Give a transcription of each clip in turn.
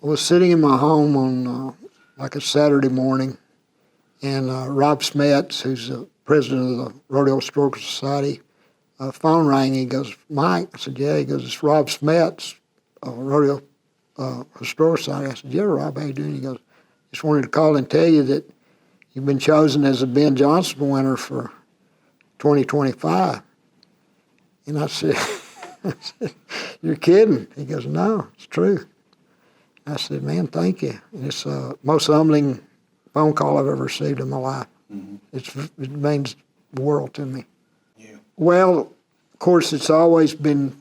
I was sitting in my home on like a Saturday morning, and Rob Smets, who's the president of the Rodeo Historical Society, phone rang. He goes, "Mike." I said, "Yeah." He goes, "It's Rob Smets, Rodeo Historical Society." I said, "Yeah, Rob, how you doing?" He goes, "Just wanted to call and tell you that you've been chosen as a Ben Johnson winner for 2025. And I said, "You're kidding." He goes, "No, it's true." I said, "Man, thank you." And it's the most humbling phone call I've ever received in my life. Mm-hmm. It means the world to me. Yeah. Well, of course, it's always been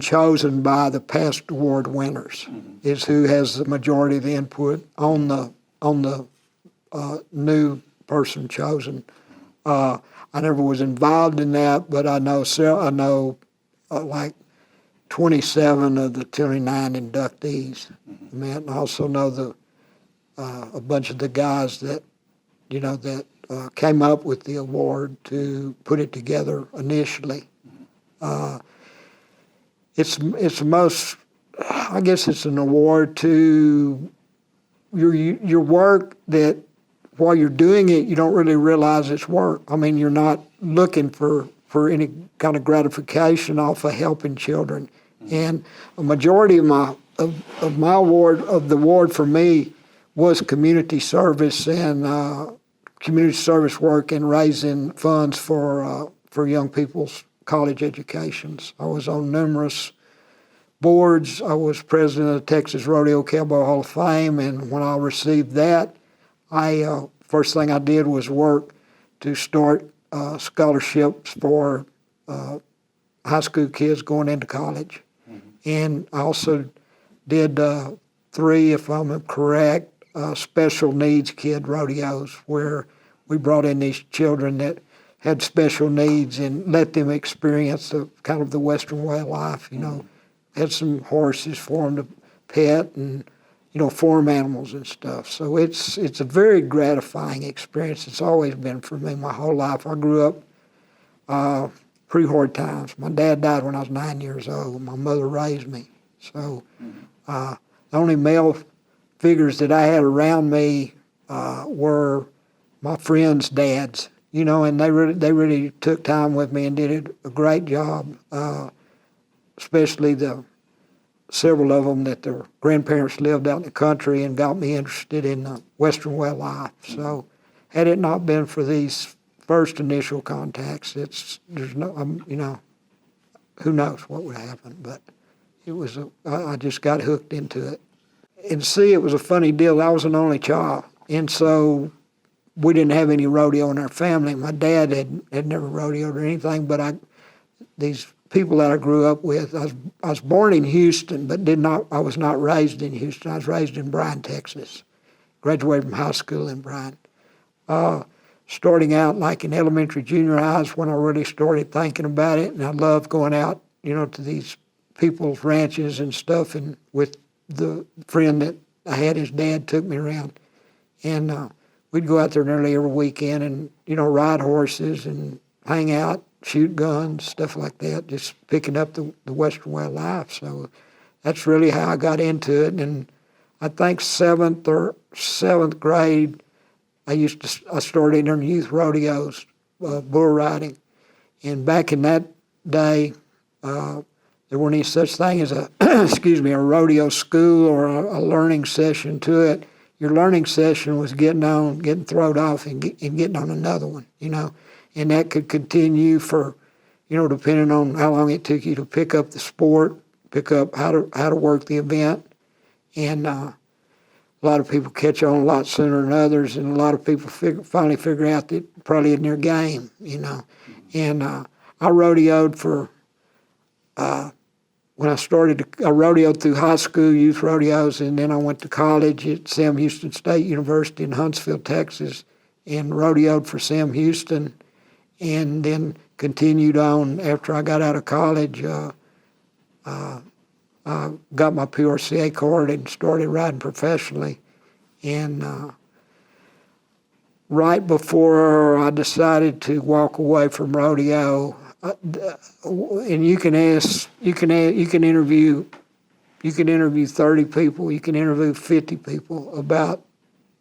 chosen by the past award winners. Mm-hmm. Is who has the majority of the input on the new person chosen. I never was involved in that, but I know like 27 of the 29 inductees. Mm-hmm. And I also know a bunch of the guys that came up with the award to put it together initially. It's the most, I guess it's an award to your work that while you're doing it, you don't really realize it's work. I mean, you're not looking for any kind of gratification off of helping children. And a majority of my award, of the award for me, was community service and community service work and raising funds for young people's college educations. I was on numerous boards. I was president of the Texas Rodeo Cowboy Hall of Fame, and when I received that, first thing I did was work to start scholarships for high school kids going into college. Mm-hmm. And I also did 3, if I'm correct, special needs kid rodeos, where we brought in these children that had special needs and let them experience the Western way of life. Had some horses for them to pet and farm animals and stuff. So it's a very gratifying experience. It's always been for me my whole life. I grew up pretty hard times. My dad died when I was 9 years old. My mother raised me. So the only male figures that I had around me were my friends' dads, and they really took time with me and did a great job, especially several of them that their grandparents lived out in the country and got me interested in the Western way of life. So had it not been for these first initial contacts, who knows what would happen, but I just got hooked into it. And see, it was a funny deal. I was an only child, and so we didn't have any rodeo in our family. My dad had never rodeoed or anything, but these people that I grew up with, I was born in Houston, but I was not raised in Houston. I was raised in Bryan, Texas. Graduated from high school in Bryan. Starting out like in elementary, junior high is when I really started thinking about it, and I loved going out, to these people's ranches and stuff, and with the friend that I had, his dad took me around, and we'd go out there nearly every weekend and, ride horses and hang out, shoot guns, stuff like that, just picking up the Western way of life. So that's really how I got into it. And I think 7th grade, I started entering youth rodeos, bull riding. And back in that day, there weren't any such thing as a rodeo school or a learning session to it. Your learning session was getting thrown off and getting on another one, and that could continue for, depending on how long it took you to pick up the sport, pick up how to work the event. And a lot of people catch on a lot sooner than others, and a lot of people finally figure out that it probably isn't their game, And I rodeoed for, when I rodeoed through high school youth rodeos, and then I went to college at Sam Houston State University in Huntsville, Texas, and rodeoed for Sam Houston, and then continued on after I got out of college. I got my PRCA card and started riding professionally. And right before I decided to walk away from rodeo, and you can interview you can interview 30 people, you can interview 50 people about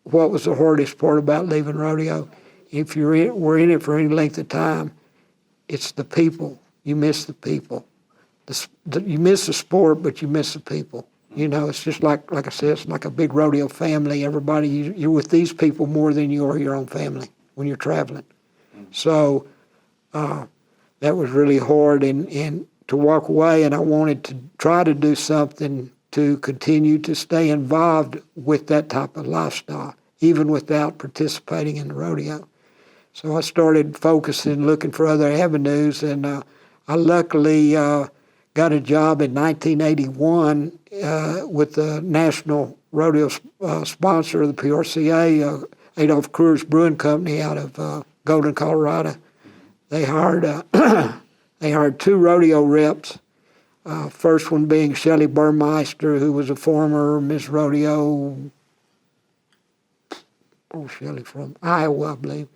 what was the hardest part about leaving rodeo. If we're in it for any length of time, it's the people. You miss the people. You miss the sport, but you miss the people. You know, it's just like I said, it's like a big rodeo family. Everybody, you're with these people more than you are your own family when you're traveling. So that was really hard, and to walk away, and I wanted to try to do something to continue to stay involved with that type of lifestyle, even without participating in the rodeo. So I started focusing, looking for other avenues, and I luckily got a job in 1981 with the national rodeo sponsor of the PRCA, Adolph Coors Brewing Company out of Golden, Colorado. They hired they hired 2 rodeo reps. First one being Shelley Burmeister, who was a former Miss Rodeo. Shelley from Iowa, I believe.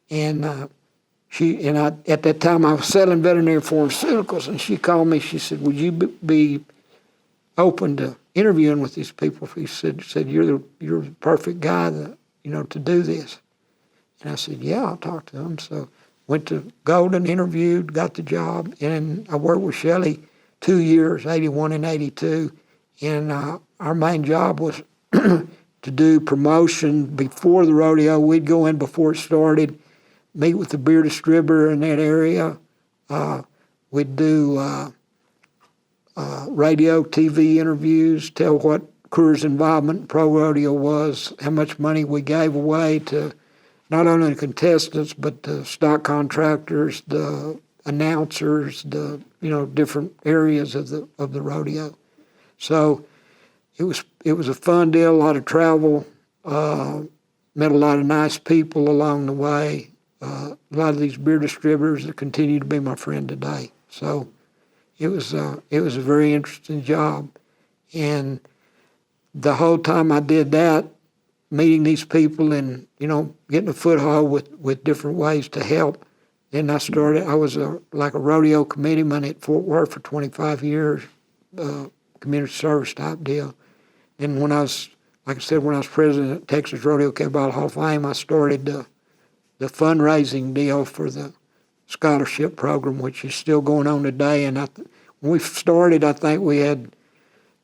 And at that time I was selling veterinary pharmaceuticals, and she called me. She said, "Would you be open to interviewing with these people?" He said you're the perfect guy to do this. And I said, "Yeah, I'll talk to them." So went to Golden, interviewed, got the job, and I worked with Shelley 2 years, 81 and 82. And our main job was to do promotion before the rodeo. We'd go in before it started, meet with the beer distributor in that area. We'd do radio, TV interviews, tell what Coors' involvement in pro rodeo was, how much money we gave away to not only the contestants, but the stock contractors, the announcers, the different areas of the rodeo. So it was a fun deal, a lot of travel, met a lot of nice people along the way. A lot of these beer distributors that continue to be my friend today. So it was a very interesting job, and the whole time I did that, meeting these people and getting a foothold with different ways to help. Then I was like a rodeo committeeman at Fort Worth for 25 years, community service type deal. And when I was president of Texas Rodeo Cowboy Hall of Fame, I started the fundraising deal for the scholarship program, which is still going on today. And when we started, I think we had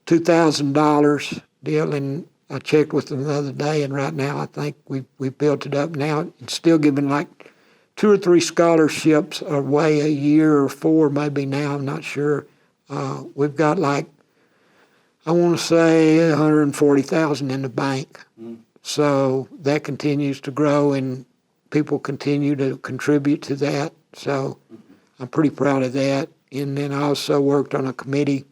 $2,000 deal, and I checked with them the other day, and right now I think we built it up now. It's still giving like 2 or 3 scholarships away a year, or 4 maybe now, I'm not sure. We've got like, I want to say $140,000 in the bank. So that continues to grow, and people continue to contribute to that. So I'm pretty proud of that. And then I also worked on a committee.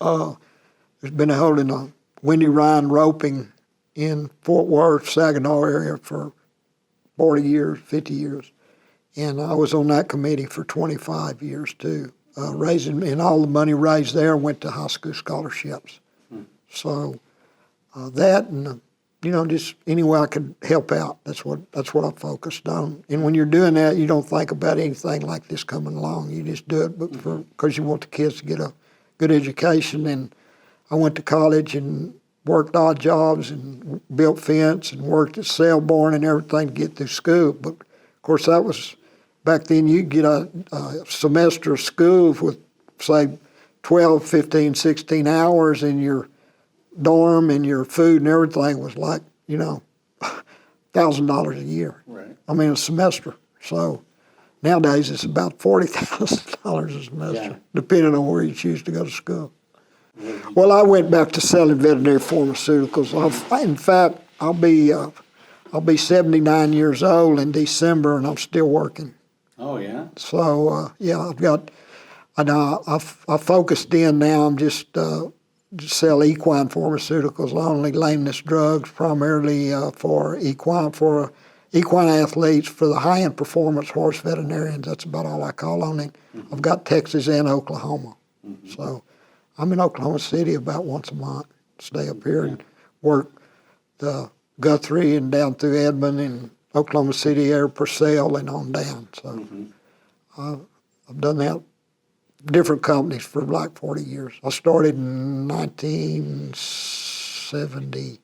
There's been holding a Wendy Ryan roping in Fort Worth, Saginaw area for 40 years, 50 years. And I was on that committee for 25 years too. And all the money raised there went to high school scholarships. So that and just any way I could help out. That's what I focused on. And when you're doing that, you don't think about anything like this coming along. You just do it because you want the kids to get a good education. And I went to college and worked odd jobs and built fence and worked at sale barn and everything to get through school. But of course, that was back then. You get a semester of school with say 12, 15, 16 hours in your dorm, and your food and everything was like, $1,000 a year. Right. I mean, a semester. So nowadays it's about $40,000 a semester, depending on where you choose to go to school. Well, I went back to selling veterinary pharmaceuticals. In fact, I'll be 79 years old in December, and I'm still working. Oh yeah. So I focused in now. I'm just sell equine pharmaceuticals only, lameness drugs, primarily for equine athletes, for the high-end performance horse veterinarians. That's about all I call on it. Mm-hmm. I've got Texas and Oklahoma. Mm-hmm. So I'm in Oklahoma City about once a month, stay up here and work the Guthrie and down through Edmond and Oklahoma City area, Purcell and on down. So I've done that different companies for like 40 years. I started in 1970.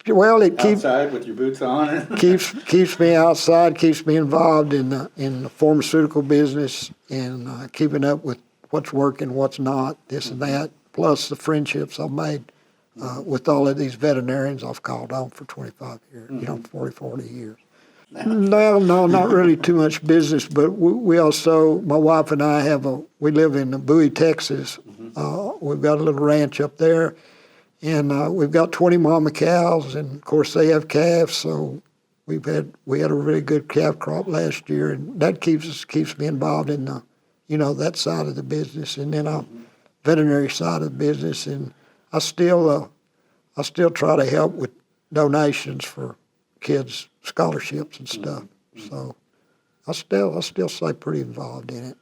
Well, it Outside with your boots on. keeps me outside, keeps me involved in the pharmaceutical business and keeping up with what's working, what's not, this and that. Plus the friendships I've made with all of these veterinarians I've called on for 25 years, 40 years. No, not really too much business, but we also, my wife and I we live in Bowie, Texas. We've got a little ranch up there, and we've got 20 mama cows, and of course they have calves, so we had a really good calf crop last year, and that keeps me involved in that side of the business, and then veterinary side of the business, and I still try to help with donations for kids' scholarships and stuff. So I still stay pretty involved in it.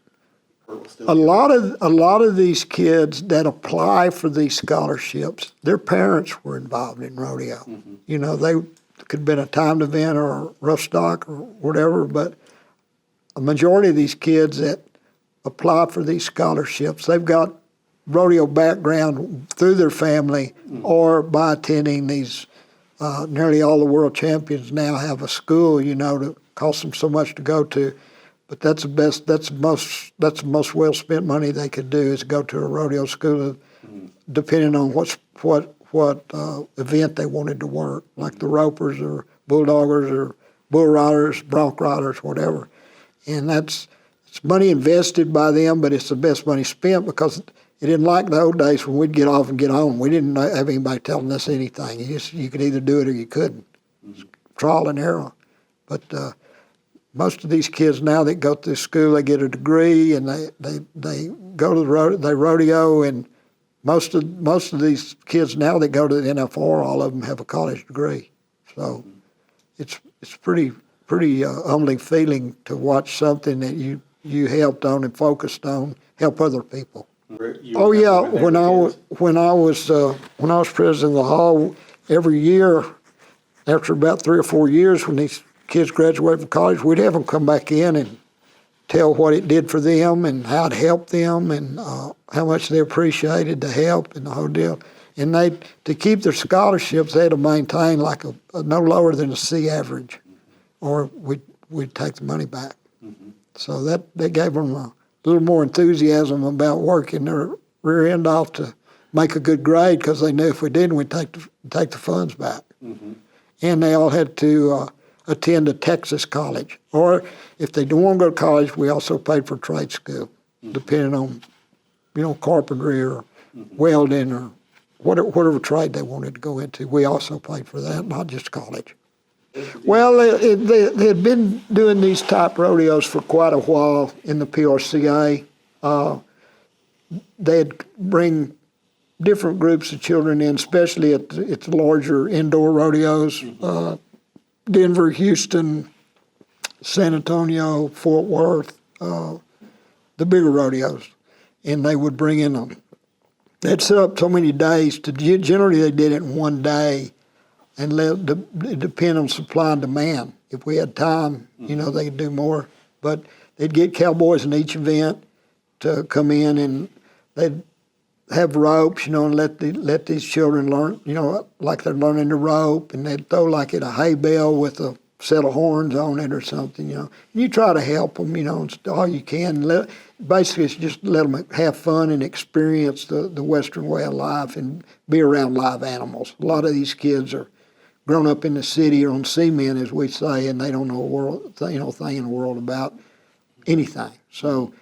A lot of these kids that apply for these scholarships, their parents were involved in rodeo. They could have been a timed event or a rough stock or whatever, but a majority of these kids that apply for these scholarships, they've got rodeo background through their family or by attending these. Nearly all the world champions now have a school, that costs them so much to go to. But that's the most well spent money they could do is go to a rodeo school, depending on what event they wanted to work, like the ropers or bulldoggers or bull riders, bronc riders, whatever. And it's money invested by them, but it's the best money spent because it didn't like the old days when we'd get off and get home. We didn't have anybody telling us anything. You could either do it or you couldn't. Trial and error. But most of these kids now that go through school, they get a degree and they go to they rodeo, and most of these kids now that go to the NFR, all of them have a college degree. So it's pretty humbling feeling to watch something that you helped on and focused on help other people. Oh yeah, when I was president of the hall, every year after about 3 or 4 years, when these kids graduate from college, we'd have them come back in and tell what it did for them and how it helped them and how much they appreciated the help and the whole deal. And to keep their scholarships, they had to maintain like a no lower than a C average, or we'd take the money back. So that gave them a little more enthusiasm about working their rear end off to make a good grade, because they knew if we didn't, we'd take the funds back. And they all had to attend a Texas college, or if they didn't want to go to college, we also paid for trade school, depending on carpentry or welding or whatever trade they wanted to go into. We also paid for that, not just college. Well, they had been doing these type rodeos for quite a while in the PRCA. They'd bring different groups of children in, especially at the larger indoor rodeos, Denver, Houston, San Antonio, Fort Worth, the bigger rodeos. And they would bring in them. They'd set up so many days. Generally, they did it in one day. And it depend on supply and demand. If we had time, they could do more. But they'd get cowboys in each event to come in, and they'd have ropes, and let these children learn, like they're learning to rope, and they'd throw like at a hay bale with a set of horns on it or something, And you try to help them, all you can. Basically, it's just let them have fun and experience the Western way of life and be around live animals. A lot of these kids are grown up in the city or on cement, as we say, and they don't know thing in the world about anything. So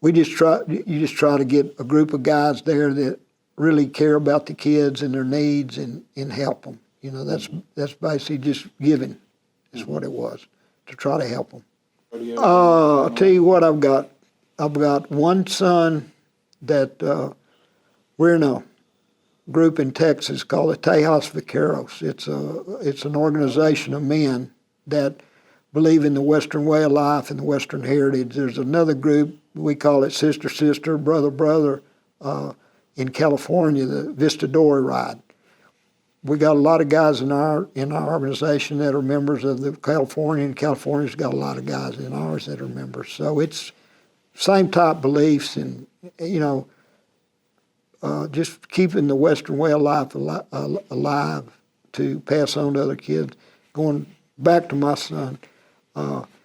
you just try to get a group of guys there that really care about the kids and their needs and help them. That's basically just giving is what it was, to try to help them. I'll tell you what I've got. I've got one son that we're in a group in Texas called the Tejas Vaqueros. It's an organization of men that believe in the Western way of life and the Western heritage. There's another group, we call it Sister Sister, Brother Brother, in California, the Vistador Ride. We got a lot of guys in our organization that are members of the California, and California's got a lot of guys in ours that are members. So it's same type beliefs and, just keeping the Western way of life alive to pass on to other kids. Going back to my son,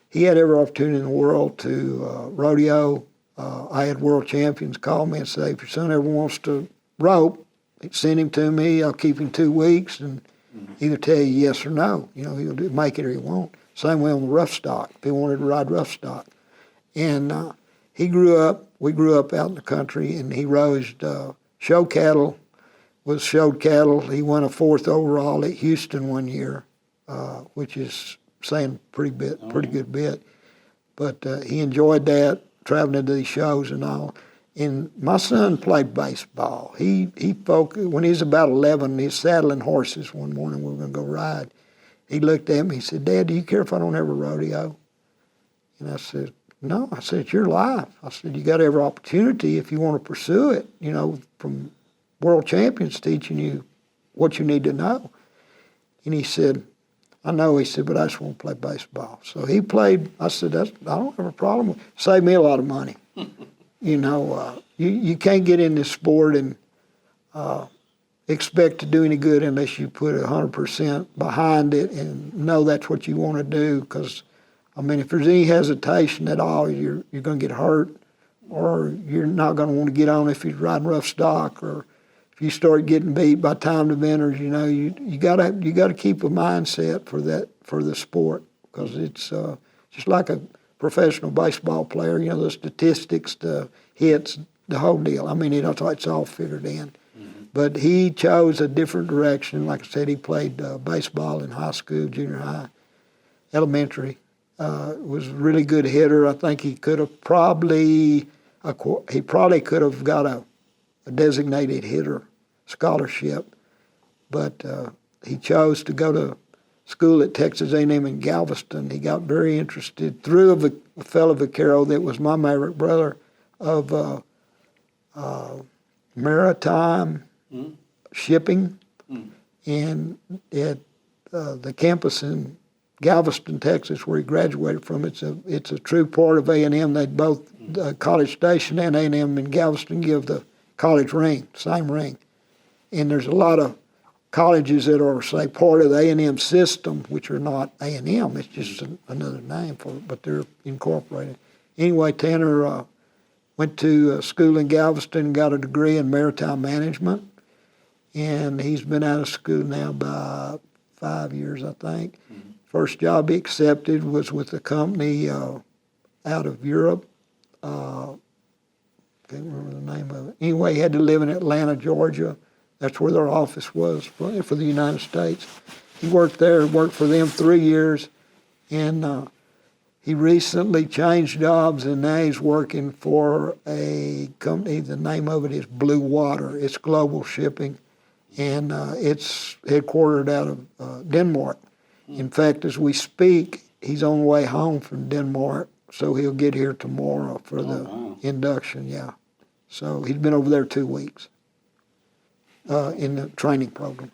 he had every opportunity in the world to rodeo. I had world champions call me and say, if your son ever wants to rope, send him to me. I'll keep him 2 weeks and either tell you yes or no. He'll make it or he won't. Same way on the rough stock, if he wanted to ride rough stock. And we grew up out in the country, and he raised show cattle, was showed cattle. He won a 4th overall at Houston one year, which is saying pretty good bit. But he enjoyed that, traveling to these shows and all. And my son played baseball. He focused, when he was about 11, he was saddling horses one morning. We were going to go ride. He looked at me, he said, Dad, do you care if I don't ever rodeo? And I said, no. I said, it's your life. I said, you got every opportunity if you want to pursue it, from world champions teaching you what you need to know. And he said, I know. He said, but I just want to play baseball. So he played. I said, I don't have a problem with it. Saved me a lot of money. You can't get in this sport and expect to do any good unless you put 100% behind it and know that's what you want to do. Because, if there's any hesitation at all, you're going to get hurt, or you're not going to want to get on if you're riding rough stock, or if you start getting beat by timed eventers. You got to keep a mindset for the sport, because it's just like a professional baseball player. The statistics, the hits, the whole deal. It's all figured in. But he chose a different direction. Like I said, he played baseball in high school, junior high, elementary. Was a really good hitter. I think he could have probably could have got a designated hitter scholarship, but he chose to go to school at Texas A&M in Galveston. He got very interested through a fellow Vaquero that was my maverick brother of maritime shipping, and at the campus in Galveston, Texas, where he graduated from. It's a true part of A&M. They both, College Station and A&M in Galveston, give the college ring, same ring. And there's a lot of colleges that are, say, part of the A&M system, which are not A&M. It's just another name for it, but they're incorporated. Anyway, Tanner went to school in Galveston, got a degree in maritime management, and he's been out of school now about 5 years, I think. First job he accepted was with a company out of Europe. Can't remember the name of it. Anyway, he had to live in Atlanta, Georgia. That's where their office was for the United States. He worked there, worked for them 3 years, and he recently changed jobs, and now he's working for a company. The name of it is Blue Water. It's global shipping, and it's headquartered out of Denmark. In fact, as we speak, he's on the way home from Denmark, so he'll get here tomorrow for the induction, So he's been over there 2 weeks in the training program.